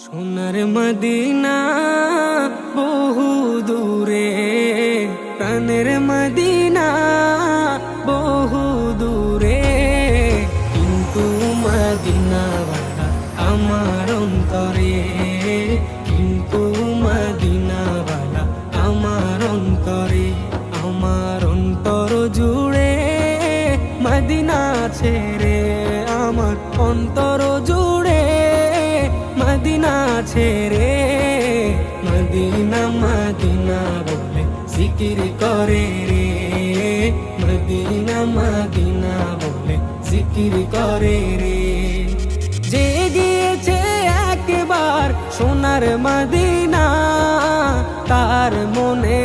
সোনার মদিনা বহু দূরে, প্রাণের মদিনা বহু দূরে, কিন্তু মদিনাওয়ালা আমার অন্তরে, কিন্তু মদিনাওয়ালা আমার অন্তরে, আমার অন্তর জুড়ে মদিনা ছেড়ে, আমার অন্তর জুড়ে মদিনা ছেড়ে, মদিনা মদিনা বলে জিকির করে রে, মদিনা মদিনা বলে জিকির করে রে। যে গিয়েছে একবার সোনার মদিনা, তার মনে